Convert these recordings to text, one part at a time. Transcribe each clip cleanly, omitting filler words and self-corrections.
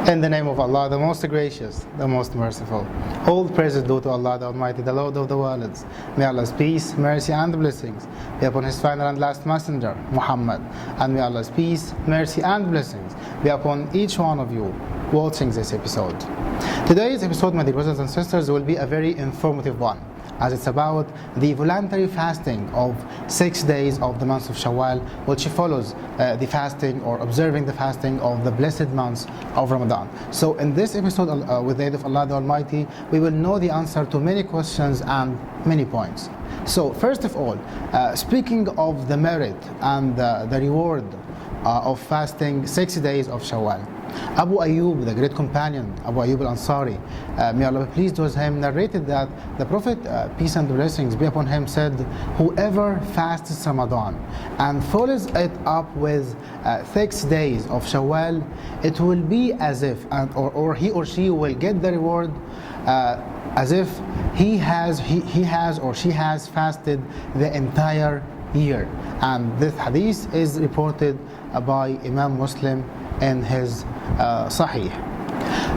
In the name of Allah, the most gracious, the most merciful. All praises due to Allah, the Almighty, the Lord of the worlds. May Allah's peace, mercy, and blessings be upon His final and last messenger, Muhammad. And may Allah's peace, mercy, and blessings be upon each one of you watching this episode. Today's episode, my dear brothers and sisters, will be a very informative one, as it's about the voluntary fasting of 6 days of the month of Shawwal, which follows the fasting or observing the fasting of the blessed months of Ramadan. So in this episode, with the aid of Allah the Almighty, we will know the answer to many questions and many points. So first of all, speaking of the merit and the reward of fasting 6 days of Shawwal, Abu Ayyub, the great companion, Abu Ayyub Al-Ansari, may Allah be pleased with him, narrated that the Prophet, peace and blessings be upon him, said, whoever fasts Ramadan and follows it up with 6 days of Shawwal, it will be as if, or he or she will get the reward as if he has or she has fasted the entire year. And this hadith is reported by Imam Muslim in his Sahih.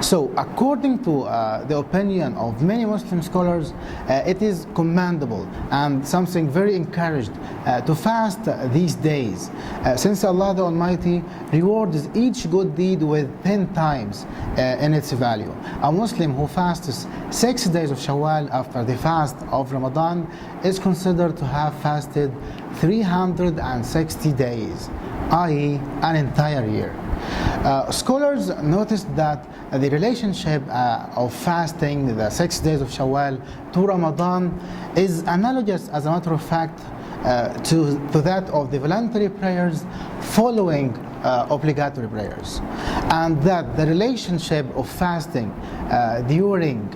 So according to the opinion of many Muslim scholars, it is commendable and something very encouraged to fast these days, since Allah the Almighty rewards each good deed with 10 times in its value. A Muslim who fasts 6 days of Shawwal after the fast of Ramadan is considered to have fasted 360 days, i.e. an entire year. Scholars noticed that the relationship of fasting the 6 days of Shawwal to Ramadan is analogous, as a matter of fact, to that of the voluntary prayers following obligatory prayers, and that the relationship of fasting during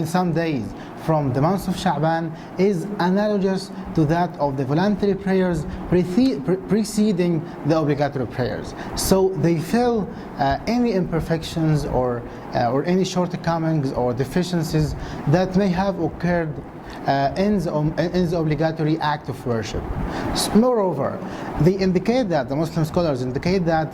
some days from the month of Sha'ban is analogous to that of the voluntary prayers preceding the obligatory prayers. So they fill any imperfections or any shortcomings or deficiencies that may have occurred in the obligatory act of worship. Moreover, the Muslim scholars indicate that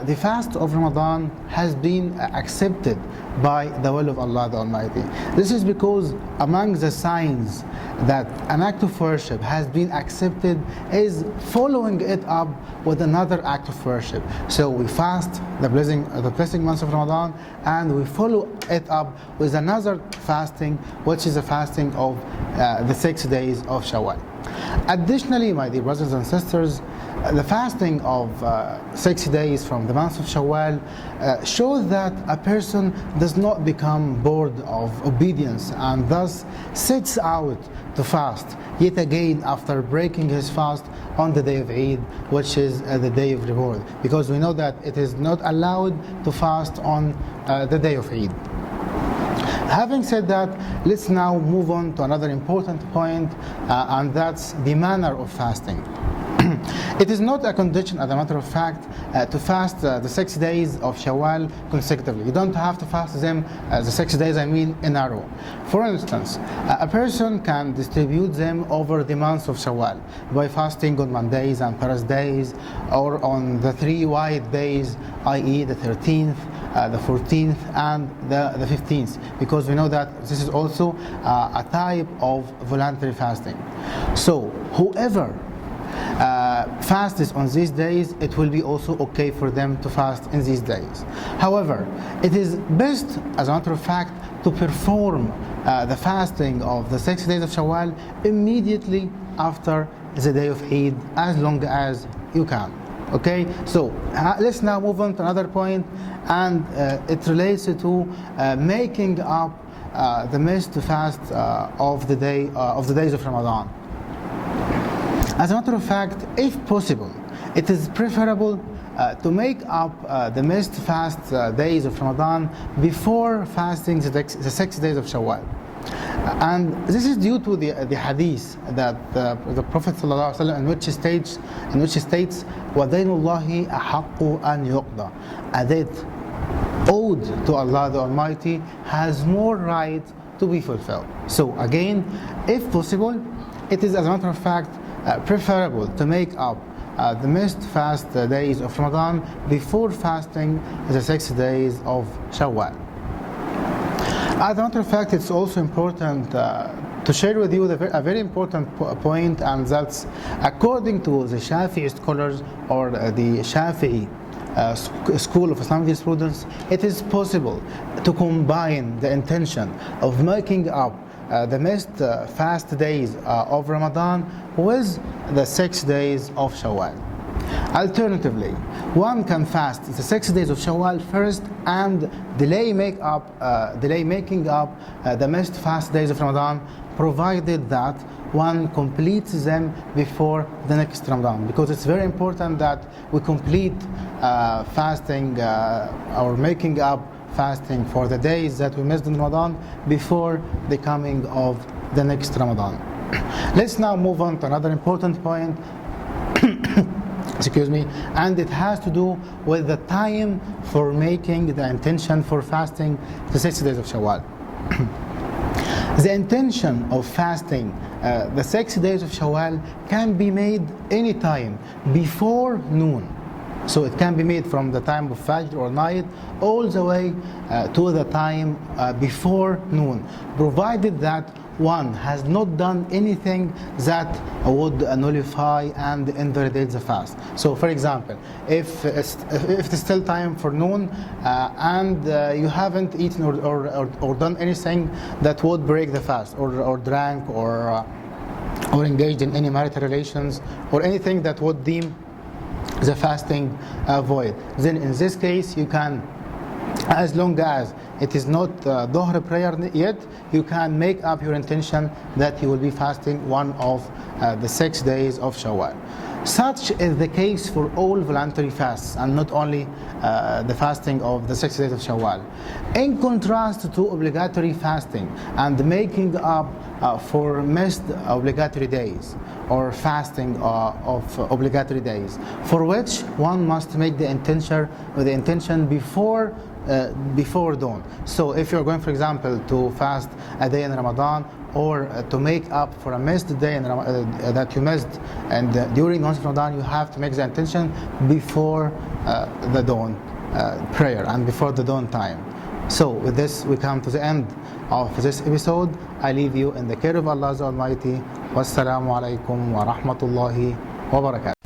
the fast of Ramadan has been accepted by the will of Allah the Almighty. This is because among the signs that an act of worship has been accepted is following it up with another act of worship. So we fast the blessing months of Ramadan, and we follow it up with another fasting, which is a fasting of the 6 days of Shawwal. Additionally, my dear brothers and sisters, the fasting of 6 days from the month of Shawwal shows that a person does not become bored of obedience and thus sets out to fast yet again after breaking his fast on the day of Eid, which is the day of reward, because we know that it is not allowed to fast on the day of Eid. Having said that, let's now move on to another important point, and that's the manner of fasting. It is not a condition, as a matter of fact, to fast the 6 days of Shawwal consecutively. You don't have to fast them the 6 days, in a row. For instance, a person can distribute them over the months of Shawwal by fasting on Mondays and Thursdays, or on the 3 white days, i.e. the 13th, the 14th, and the 15th, because we know that this is also a type of voluntary fasting. So whoever fasts on these days, it will be also okay for them to fast in these days. However, it is best, as a matter of fact, to perform the fasting of the 6 days of Shawwal immediately after the day of Eid, as long as you can. Okay, so let's now move on to another point, and it relates to making up the missed fast of the days of Ramadan. As a matter of fact, if possible, it is preferable to make up the missed fast days of Ramadan before fasting the 6 days of Shawwal. And this is due to the hadith that the Prophet ﷺ in which he states, وَدَيْنُ اللَّهِ أَحَقُّ أَنْ يُقْضَى. A debt owed to Allah the Almighty has more right to be fulfilled. So again, if possible, it is, as a matter of fact, preferable to make up the missed fast days of Ramadan before fasting the 6 days of Shawwal. As a matter of fact, it's also important to share with you a very important point, and that's according to the Shafi'i scholars or the Shafi'i school of Islamic jurisprudence, it is possible to combine the intention of making up the missed fast days of Ramadan with the 6 days of Shawwal. Alternatively, one can fast the 6 days of Shawwal first and delay making up the missed fast days of Ramadan, provided that one completes them before the next Ramadan, because it's very important that we complete fasting or making up fasting for the days that we missed in Ramadan before the coming of the next Ramadan. Let's now move on to another important point excuse me, and it has to do with the time for making the intention for fasting the 6 days of Shawwal. The intention of fasting the 6 days of Shawwal can be made any time before noon. So it can be made from the time of Fajr or night all the way to the time before noon, provided that one has not done anything that would nullify and invalidate the fast. So for example, if it's still time for noon and you haven't eaten or done anything that would break the fast, or drank or engaged in any marital relations or anything that would deem the fasting void, then in this case you can, as long as it is not Dhuhr prayer yet, you can make up your intention that you will be fasting one of the 6 days of Shawwal. Such is the case for all voluntary fasts, and not only the fasting of the 6 days of Shawwal. In contrast to obligatory fasting and making up for missed obligatory days, or fasting of obligatory days, for which one must make the intention before dawn. So if you're going, for example, to fast a day in Ramadan, or to make up for a missed day in that you missed, and during the month of Ramadan, you have to make the intention before the dawn prayer and before the dawn time. So with this, we come to the end of this episode. I leave you in the care of Allah Almighty. Wassalamu alaikum wa rahmatullahi wa barakatuh.